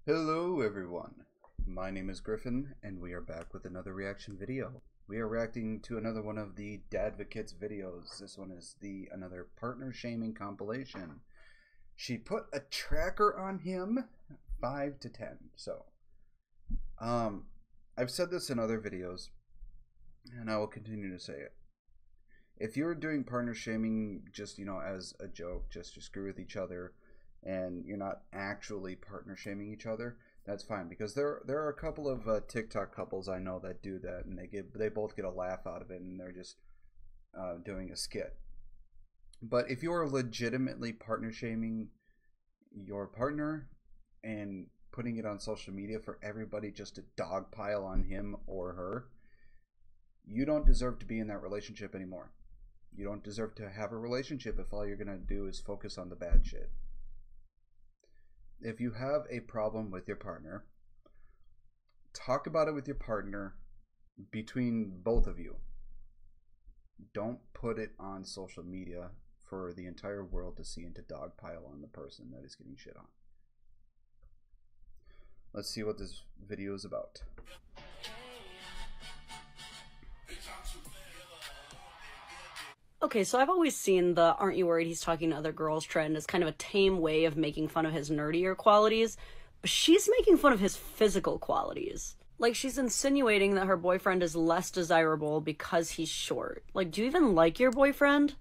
Hello everyone, my name is Griffin and we are back with another reaction video. We are reacting to another one of the Dadvocates videos. This one is another partner shaming compilation. She put a tracker on him, 5 to 10. So, I've said this in other videos and I will continue to say it. If you're doing partner shaming just, as a joke, just to screw with each other, and you're not actually partner shaming each other, that's fine, because there are a couple of TikTok couples I know that do that, and they both get a laugh out of it, and they're just doing a skit. But if you're legitimately partner shaming your partner and putting it on social media for everybody just to dogpile on him or her, you don't deserve to be in that relationship anymore. You don't deserve to have a relationship if all you're gonna do is focus on the bad shit. If you have a problem with your partner, talk about it with your partner between both of you. Don't put it on social media for the entire world to see and to dogpile on the person that is getting shit on. Let's see what this video is about. Okay, so I've always seen the "aren't you worried he's talking to other girls" trend as kind of a tame way of making fun of his nerdier qualities, but she's making fun of his physical qualities. Like, she's insinuating that her boyfriend is less desirable because he's short. Like, do you even like your boyfriend?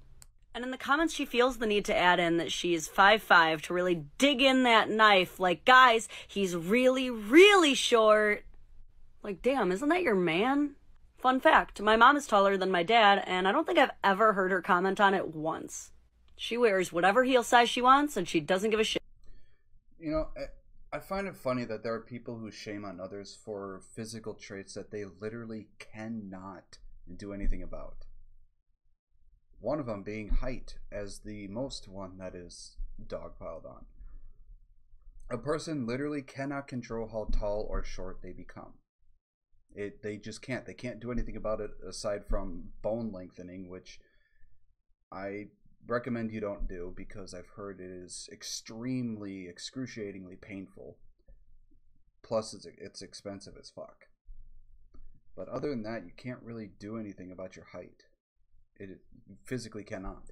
And in the comments, she feels the need to add in that she's 5'5" to really dig in that knife. Like, guys, he's really, really short. Like, damn, isn't that your man? Fun fact, my mom is taller than my dad, and I don't think I've ever heard her comment on it once. She wears whatever heel size she wants, and she doesn't give a shit. You know, I find it funny that there are people who shame on others for physical traits that they literally cannot do anything about. One of them being height, as the most one that is dogpiled on. A person literally cannot control how tall or short they become. They just can't. They can't do anything about it aside from bone lengthening, which I recommend you don't do because I've heard it is extremely, excruciatingly painful. Plus, it's expensive as fuck. But other than that, you can't really do anything about your height. You physically cannot.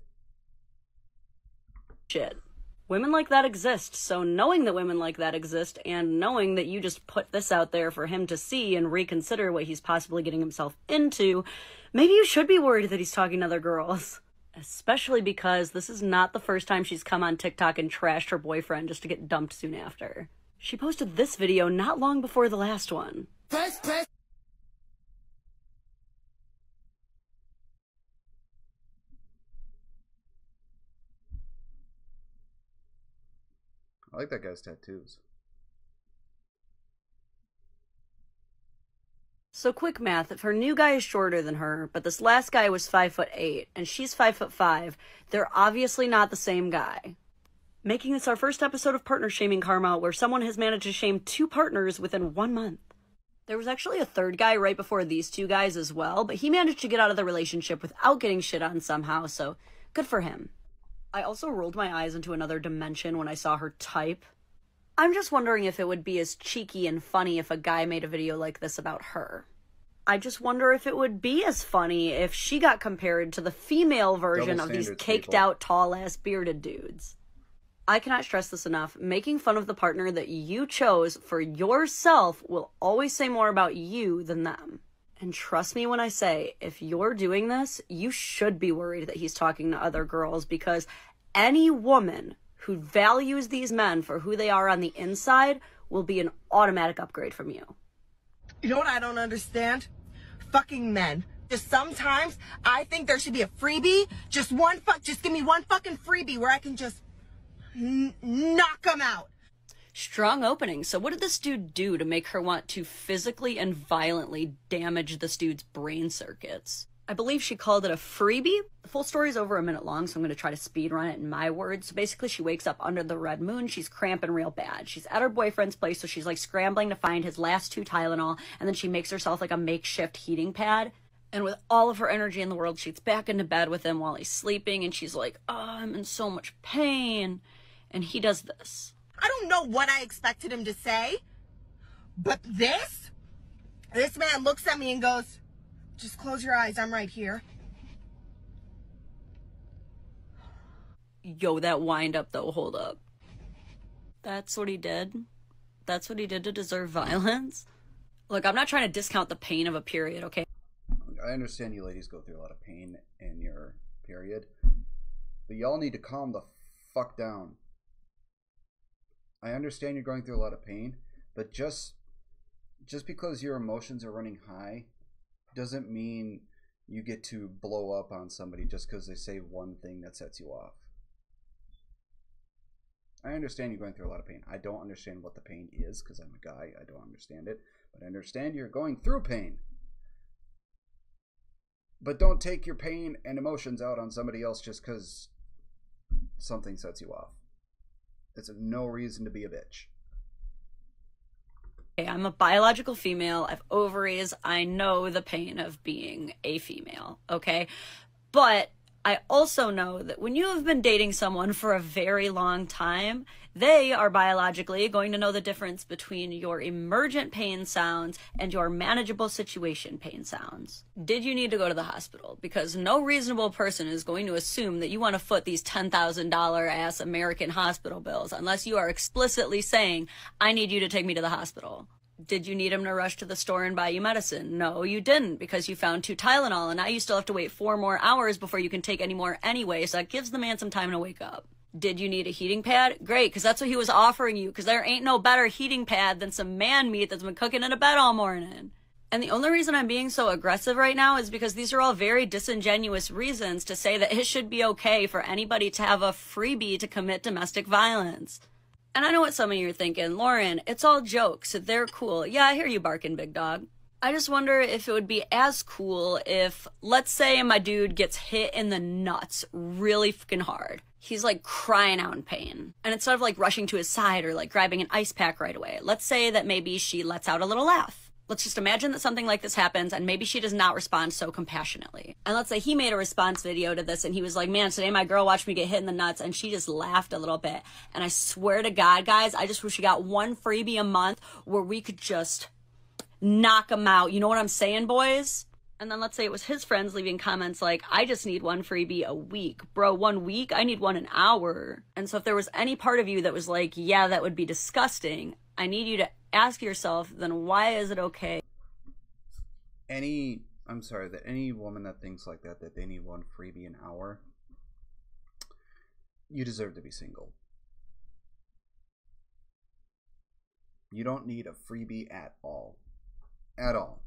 Shit. Women like that exist, so knowing that women like that exist and knowing that you just put this out there for him to see and reconsider what he's possibly getting himself into, maybe you should be worried that he's talking to other girls. Especially because this is not the first time she's come on TikTok and trashed her boyfriend just to get dumped soon after. She posted this video not long before the last one. I like that guy's tattoos. So quick math, if her new guy is shorter than her, but this last guy was 5'8", and she's 5'5", they're obviously not the same guy. Making this our first episode of Partner Shaming Karma, where someone has managed to shame 2 partners within 1 month. There was actually a third guy right before these 2 guys as well, but he managed to get out of the relationship without getting shit on somehow, so good for him. I also rolled my eyes into another dimension when I saw her type. I'm just wondering if it would be as cheeky and funny if a guy made a video like this about her. I just wonder if it would be as funny if she got compared to the female version of these caked out, tall-ass bearded dudes. I cannot stress this enough. Making fun of the partner that you chose for yourself will always say more about you than them. And trust me when I say, if you're doing this, you should be worried that he's talking to other girls, because any woman who values these men for who they are on the inside will be an automatic upgrade from you. You know what I don't understand? Fucking men. Just sometimes I think there should be a freebie. Just give me one fucking freebie where I can just knock them out. Strong opening. So what did this dude do to make her want to physically and violently damage this dude's brain circuits? I believe she called it a freebie. The full story is over a minute long, so I'm going to try to speed run it in my words. So basically, she wakes up under the red moon. She's cramping real bad. She's at her boyfriend's place, so she's like scrambling to find his last 2 Tylenol, and then she makes herself like a makeshift heating pad. And with all of her energy in the world, she gets back into bed with him while he's sleeping, and she's like, "Oh, I'm in so much pain." And he does this. I don't know what I expected him to say, but this man looks at me and goes, just close your eyes, I'm right here. Yo, that wind up though, hold up. That's what he did? That's what he did to deserve violence? Look, I'm not trying to discount the pain of a period, okay? I understand you ladies go through a lot of pain in your period, but y'all need to calm the fuck down. I understand you're going through a lot of pain, but just because your emotions are running high doesn't mean you get to blow up on somebody just because they say one thing that sets you off. I understand you're going through a lot of pain. I don't understand what the pain is because I'm a guy. I don't understand it. But I understand you're going through pain. But don't take your pain and emotions out on somebody else just because something sets you off. It's no reason to be a bitch. Okay, I'm a biological female. I have ovaries. I know the pain of being a female, okay? But I also know that when you have been dating someone for a very long time, they are biologically going to know the difference between your emergent pain sounds and your manageable situation pain sounds. Did you need to go to the hospital? Because no reasonable person is going to assume that you want to foot these $10,000 ass American hospital bills unless you are explicitly saying, I need you to take me to the hospital. Did you need him to rush to the store and buy you medicine? No, you didn't, because you found 2 Tylenol, and now you still have to wait 4 more hours before you can take any more anyway, so that gives the man some time to wake up. Did you need a heating pad? Great, because that's what he was offering you, because there ain't no better heating pad than some man meat that's been cooking in a bed all morning. And the only reason I'm being so aggressive right now is because these are all very disingenuous reasons to say that it should be okay for anybody to have a freebie to commit domestic violence. And I know what some of you are thinking, Lauren, it's all jokes, they're cool. Yeah, I hear you barking, big dog. I just wonder if it would be as cool if, let's say my dude gets hit in the nuts really fucking hard. He's like crying out in pain. And instead of like rushing to his side or like grabbing an ice pack right away, let's say that maybe she lets out a little laugh. Let's just imagine that something like this happens and maybe she does not respond so compassionately. And let's say he made a response video to this and he was like, man, today my girl watched me get hit in the nuts and she just laughed a little bit. And I swear to God, guys, I just wish we got one freebie a month where we could just knock them out. You know what I'm saying, boys? And then let's say it was his friends leaving comments like, I just need one freebie a week. Bro, 1 week? I need one an hour. And so if there was any part of you that was like, yeah, that would be disgusting, I need you to ask yourself, then why is it okay? Any woman that thinks like that they need one freebie an hour, you deserve to be single. You don't need a freebie at all. At all.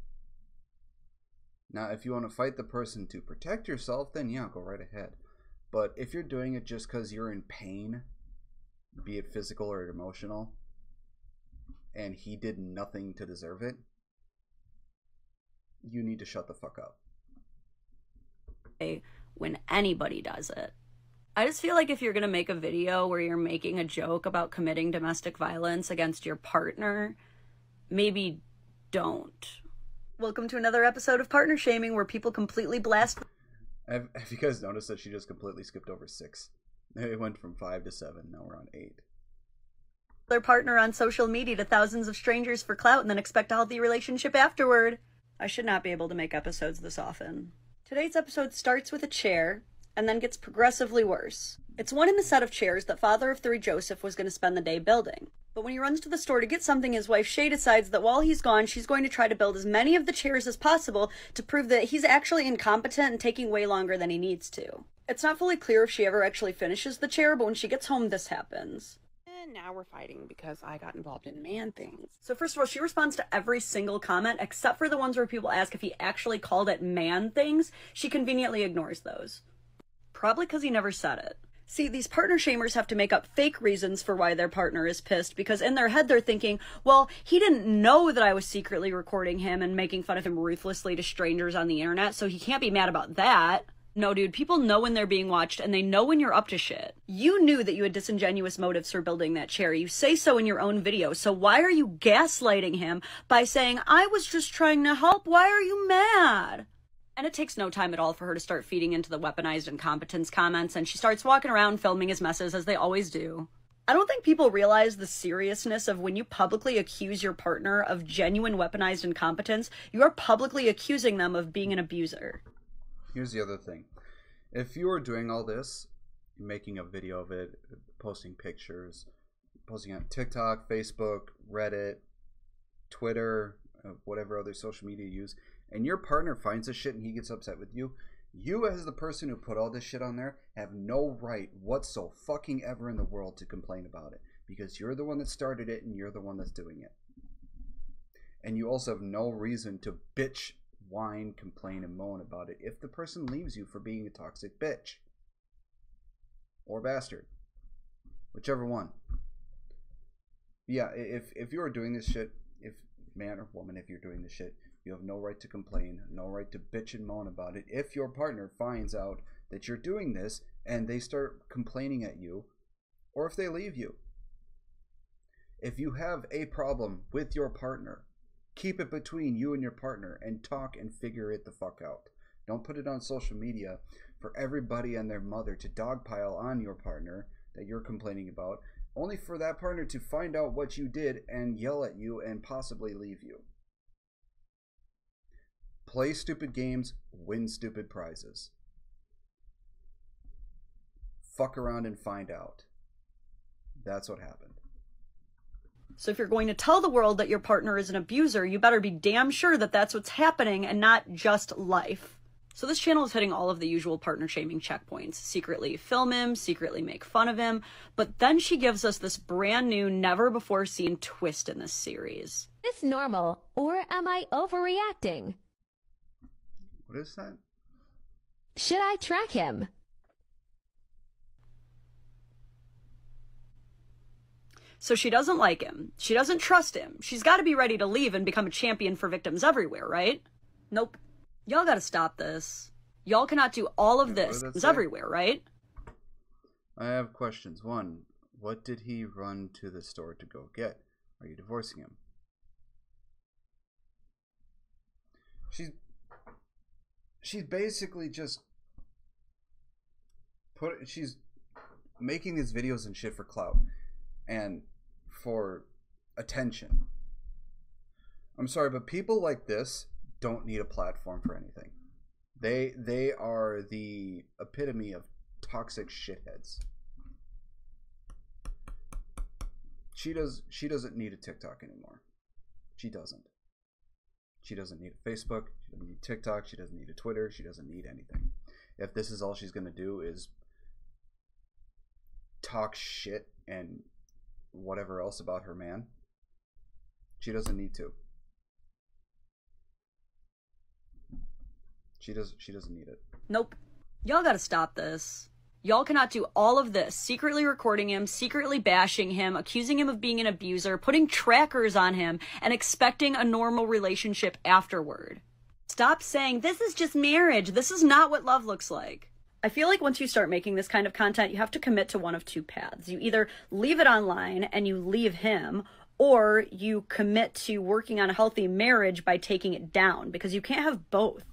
Now, if you want to fight the person to protect yourself, then yeah, go right ahead. But if you're doing it just because you're in pain, be it physical or emotional, and he did nothing to deserve it, you need to shut the fuck up. When anybody does it. I just feel like if you're going to make a video where you're making a joke about committing domestic violence against your partner, maybe don't. Welcome to another episode of Partner Shaming, where people completely blast... Have you guys noticed that she just completely skipped over 6? It went from 5 to 7, now we're on 8. Their partner on social media to thousands of strangers for clout and then expect a healthy relationship afterward. I should not be able to make episodes this often. Today's episode starts with a chair and then gets progressively worse. It's one in the set of chairs that father of 3 Joseph was going to spend the day building. But when he runs to the store to get something, his wife Shay decides that while he's gone, she's going to try to build as many of the chairs as possible to prove that he's actually incompetent and taking way longer than he needs to. It's not fully clear if she ever actually finishes the chair, but when she gets home, this happens. And now we're fighting because I got involved in man things. So first of all, she responds to every single comment except for the ones where people ask if he actually called it man things. She conveniently ignores those. Probably because he never said it. See, these partner shamers have to make up fake reasons for why their partner is pissed, because in their head they're thinking, well, he didn't know that I was secretly recording him and making fun of him ruthlessly to strangers on the internet, so he can't be mad about that. No, dude, people know when they're being watched, and they know when you're up to shit. You knew that you had disingenuous motives for building that chair. You say so in your own video, so why are you gaslighting him by saying, I was just trying to help, why are you mad? And it takes no time at all for her to start feeding into the weaponized incompetence comments, and she starts walking around filming his messes as they always do. I don't think people realize the seriousness of when you publicly accuse your partner of genuine weaponized incompetence, you are publicly accusing them of being an abuser. Here's the other thing. If you are doing all this, making a video of it, posting pictures, posting on TikTok, Facebook, Reddit, Twitter, whatever other social media you use, and your partner finds this shit and he gets upset with you, you as the person who put all this shit on there have no right whatsoever in the world to complain about it, because you're the one that started it and you're the one that's doing it. And you also have no reason to bitch, whine, complain, and moan about it if the person leaves you for being a toxic bitch or bastard, whichever one. Yeah, if you're doing this shit, if man or woman, if you're doing this shit, you have no right to complain, no right to bitch and moan about it. If your partner finds out that you're doing this and they start complaining at you, or if they leave you. If you have a problem with your partner, keep it between you and your partner and talk and figure it the fuck out. Don't put it on social media for everybody and their mother to dogpile on your partner that you're complaining about, only for that partner to find out what you did and yell at you and possibly leave you. Play stupid games, win stupid prizes. Fuck around and find out. That's what happened. So if you're going to tell the world that your partner is an abuser, you better be damn sure that that's what's happening and not just life. So this channel is hitting all of the usual partner shaming checkpoints. Secretly film him, secretly make fun of him. But then she gives us this brand new, never before seen twist in this series. Is this normal, or am I overreacting? What is that? Should I track him? So she doesn't like him. She doesn't trust him. She's got to be ready to leave and become a champion for victims everywhere, right? Nope. Y'all got to stop this. Y'all cannot do all of this everywhere, right? I have questions. One, what did he run to the store to go get? Are you divorcing him? She's basically just she's making these videos and shit for clout and for attention. I'm sorry, but people like this don't need a platform for anything. They are the epitome of toxic shitheads. She doesn't need a TikTok anymore. She doesn't. She doesn't need a Facebook. She doesn't need TikTok. She doesn't need a Twitter. She doesn't need anything. If this is all she's gonna do is talk shit and whatever else about her man, she doesn't need to. She doesn't need it. Nope. Y'all gotta stop this. Y'all cannot do all of this. Secretly recording him, secretly bashing him, accusing him of being an abuser, putting trackers on him, and expecting a normal relationship afterward. Stop saying, this is just marriage. This is not what love looks like. I feel like once you start making this kind of content, you have to commit to one of two paths. You either leave it online and you leave him, or you commit to working on a healthy marriage by taking it down, because you can't have both.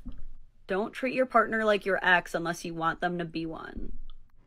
Don't treat your partner like your ex unless you want them to be one.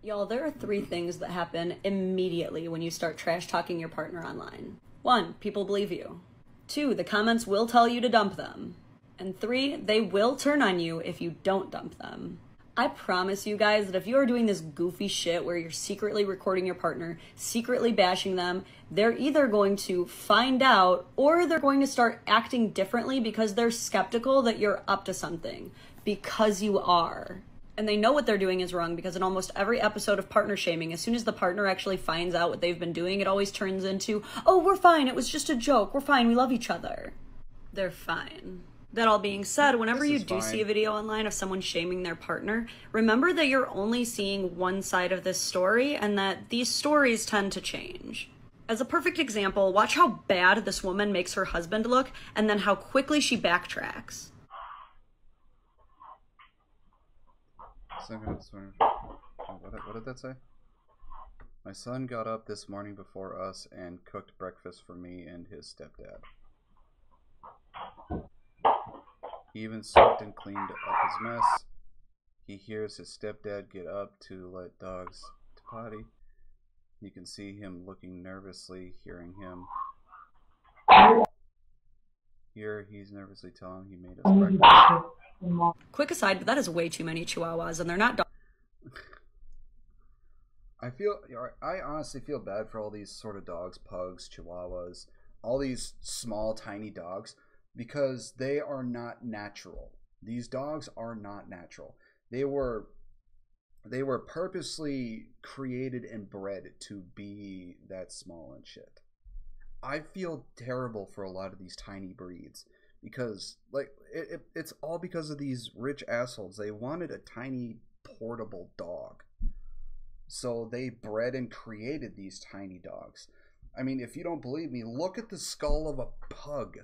Y'all, there are 3 things that happen immediately when you start trash talking your partner online. 1, people believe you. 2, the comments will tell you to dump them. And 3, they will turn on you if you don't dump them. I promise you guys that if you are doing this goofy shit where you're secretly recording your partner, secretly bashing them, they're either going to find out or they're going to start acting differently because they're skeptical that you're up to something. Because you are. And they know what they're doing is wrong, because in almost every episode of partner shaming, as soon as the partner actually finds out what they've been doing, it always turns into, oh, we're fine, it was just a joke, we're fine, we love each other. They're fine. That all being said, whenever you do see a video online of someone shaming their partner, remember that you're only seeing one side of this story and that these stories tend to change. As a perfect example, watch how bad this woman makes her husband look and then how quickly she backtracks. What did that say? My son got up this morning before us and cooked breakfast for me and his stepdad. He even soaked and cleaned up his mess. He hears his stepdad get up to let dogs to potty. You can see him looking nervously, hearing him. Here, he's nervously telling him he made us breakfast. Quick aside, but that is way too many Chihuahuas, and they're not dogs. I honestly feel bad for all these sort of dogs, pugs, Chihuahuas, all these small, tiny dogs, because they are not natural. These dogs are not natural. They were purposely created and bred to be that small and shit. I feel terrible for a lot of these tiny breeds because, like, it's all because of these rich assholes. They wanted a tiny portable dog, so they bred and created these tiny dogs. I mean, if you don't believe me, look at the skull of a pug.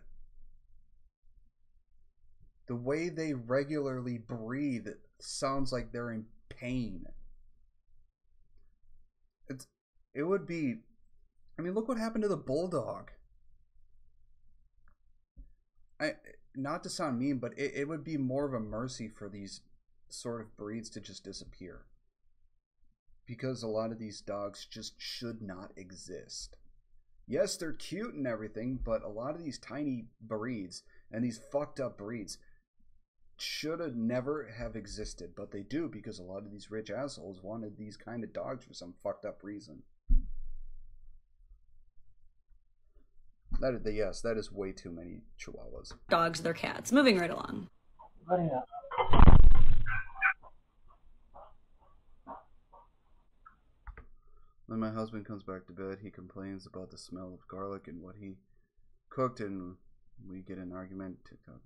The way they regularly breathe sounds like they're in pain. It would be, I mean, look what happened to the bulldog. Not to sound mean, but it would be more of a mercy for these sort of breeds to just disappear, because a lot of these dogs just should not exist. Yes, they're cute and everything, but a lot of these tiny breeds and these fucked up breeds should have never have existed, but they do because a lot of these rich assholes wanted these kind of dogs for some fucked up reason. Yes, that is way too many Chihuahuas. Dogs, they're cats. Moving right along. When my husband comes back to bed, he complains about the smell of garlic and what he cooked, and we get an argument. TikTok.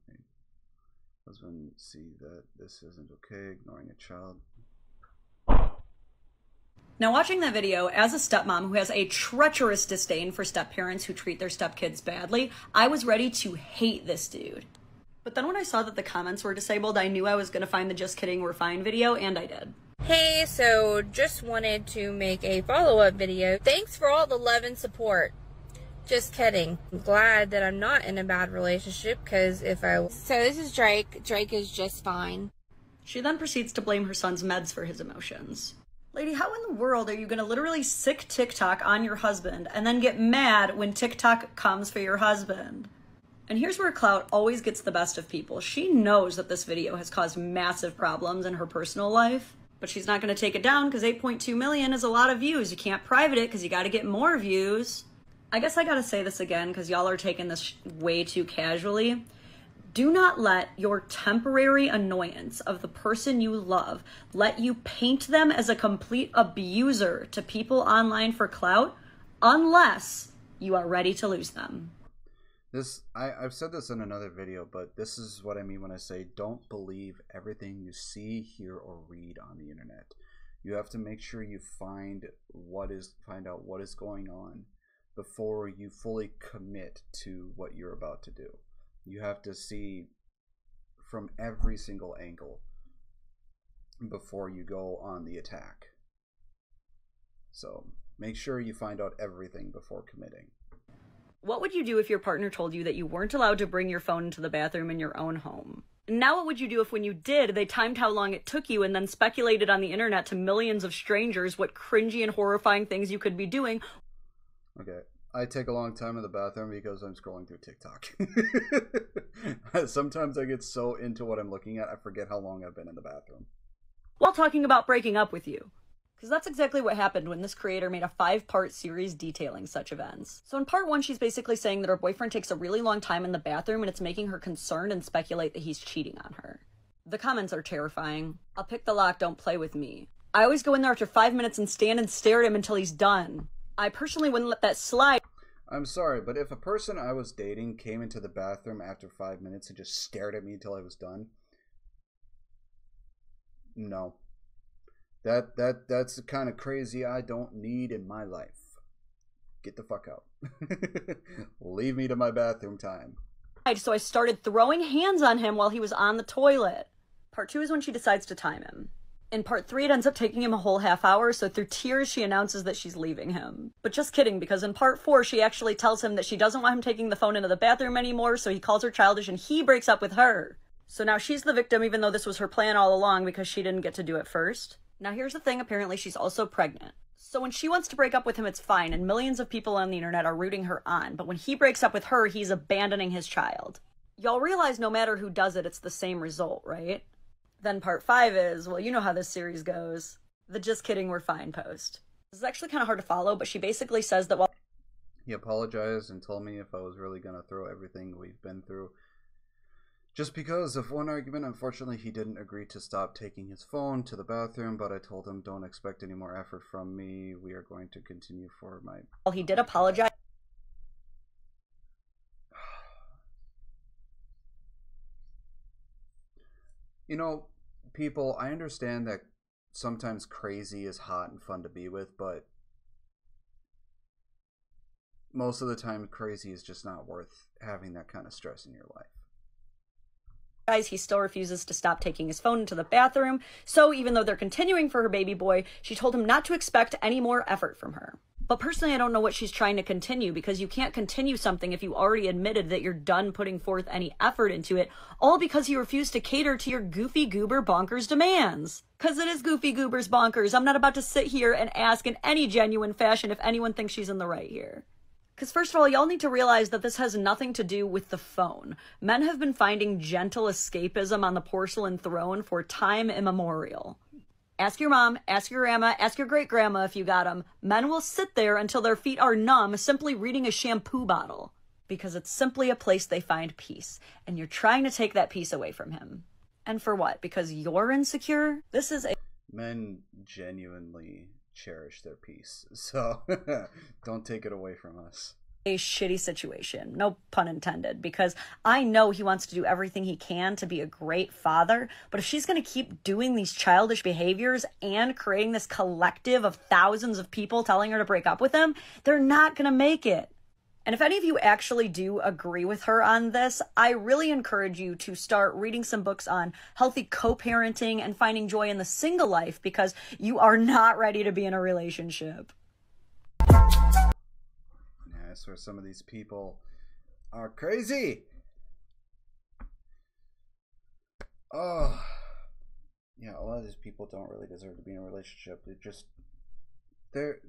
Husband see that this isn't okay, ignoring a child. Now, watching that video, as a stepmom who has a treacherous disdain for step-parents who treat their stepkids badly, I was ready to hate this dude. But then when I saw that the comments were disabled, I knew I was going to find the Just Kidding, We're Fine video, and I did. Hey, so just wanted to make a follow-up video. Thanks for all the love and support. Just kidding. I'm glad that I'm not in a bad relationship, because if I... So this is Drake. Drake is just fine. She then proceeds to blame her son's meds for his emotions. Lady, how in the world are you going to literally sick TikTok on your husband and then get mad when TikTok comes for your husband? And here's where clout always gets the best of people. She knows that this video has caused massive problems in her personal life, but she's not going to take it down because 8.2 million is a lot of views. You can't private it because you got to get more views. I guess I got to say this again because y'all are taking this way too casually. Do not let your temporary annoyance of the person you love let you paint them as a complete abuser to people online for clout unless you are ready to lose them. I've said this in another video, but this is what I mean when I say don't believe everything you see, hear, or read on the internet. You have to make sure you find out what is going on before you fully commit to what you're about to do. You have to see from every single angle before you go on the attack. So make sure you find out everything before committing. What would you do if your partner told you that you weren't allowed to bring your phone into the bathroom in your own home? Now what would you do if when you did, they timed how long it took you and then speculated on the internet to millions of strangers what cringy and horrifying things you could be doing? Okay. I take a long time in the bathroom because I'm scrolling through TikTok. Sometimes I get so into what I'm looking at, I forget how long I've been in the bathroom. While talking about breaking up with you. Because that's exactly what happened when this creator made a 5-part series detailing such events. So in part 1, she's basically saying that her boyfriend takes a really long time in the bathroom and it's making her concerned and speculate that he's cheating on her. The comments are terrifying. I'll pick the lock, don't play with me. I always go in there after 5 minutes and stand and stare at him until he's done. I personally wouldn't let that slide. I'm sorry, but if a person I was dating came into the bathroom after 5 minutes and just stared at me until I was done, no. That's the kind of crazy I don't need in my life. Get the fuck out. Leave me to my bathroom time. So I started throwing hands on him while he was on the toilet. Part 2 is when she decides to time him. In part 3, it ends up taking him a whole half hour, so through tears, she announces that she's leaving him. But just kidding, because in part 4, she actually tells him that she doesn't want him taking the phone into the bathroom anymore, so he calls her childish and he breaks up with her. So now she's the victim, even though this was her plan all along because she didn't get to do it first. Now here's the thing, apparently she's also pregnant. So when she wants to break up with him, it's fine, and millions of people on the internet are rooting her on. But when he breaks up with her, he's abandoning his child. Y'all realize no matter who does it, it's the same result, right? Then part 5 is, well, you know how this series goes. The just kidding, we're fine post. This is actually kind of hard to follow, but she basically says that while he apologized and told me if I was really going to throw everything we've been through. Just because of one argument, unfortunately, he didn't agree to stop taking his phone to the bathroom, but I told him, don't expect any more effort from me. We are going to continue for my... While he did apologize... You know, people, I understand that sometimes crazy is hot and fun to be with, but most of the time crazy is just not worth having that kind of stress in your life. Guys, he still refuses to stop taking his phone into the bathroom, so even though they're continuing for her baby boy, she told him not to expect any more effort from her. But personally, I don't know what she's trying to continue, because you can't continue something if you already admitted that you're done putting forth any effort into it, all because he refused to cater to your goofy goober bonkers demands. Because it is goofy goobers bonkers. I'm not about to sit here and ask in any genuine fashion if anyone thinks she's in the right here. Because first of all, y'all need to realize that this has nothing to do with the phone. Men have been finding gentle escapism on the porcelain throne for time immemorial. Ask your mom, ask your grandma, ask your great-grandma if you got them. Men will sit there until their feet are numb simply reading a shampoo bottle. Because it's simply a place they find peace. And you're trying to take that peace away from him. And for what? Because you're insecure? This is a... Men genuinely cherish their peace, so don't take it away from us. A shitty situation, no pun intended, because I know he wants to do everything he can to be a great father, but if she's going to keep doing these childish behaviors and creating this collective of thousands of people telling her to break up with him, they're not going to make it. And if any of you actually do agree with her on this, I really encourage you to start reading some books on healthy co-parenting and finding joy in the single life, because you are not ready to be in a relationship. Yeah, I swear some of these people are crazy. Oh, yeah, a lot of these people don't really deserve to be in a relationship.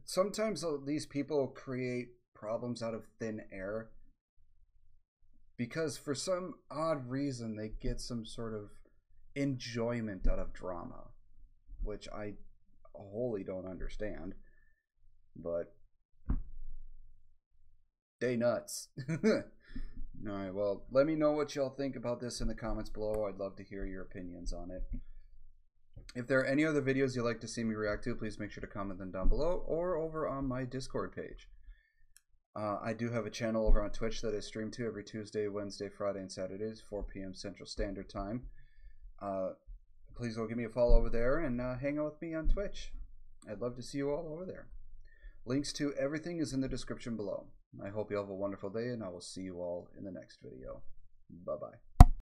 Sometimes these people create problems out of thin air because for some odd reason they get some sort of enjoyment out of drama, which I wholly don't understand, but they nuts. Alright, well, let me know what y'all think about this in the comments below. I'd love to hear your opinions on it. If there are any other videos you'd like to see me react to, please make sure to comment them down below or over on my Discord page. I do have a channel over on Twitch that I stream to every Tuesday, Wednesday, Friday, and Saturdays, 4 p.m. Central Standard Time. Please go give me a follow over there and hang out with me on Twitch. I'd love to see you all over there. Links to everything is in the description below. I hope you have a wonderful day, and I will see you all in the next video. Bye-bye.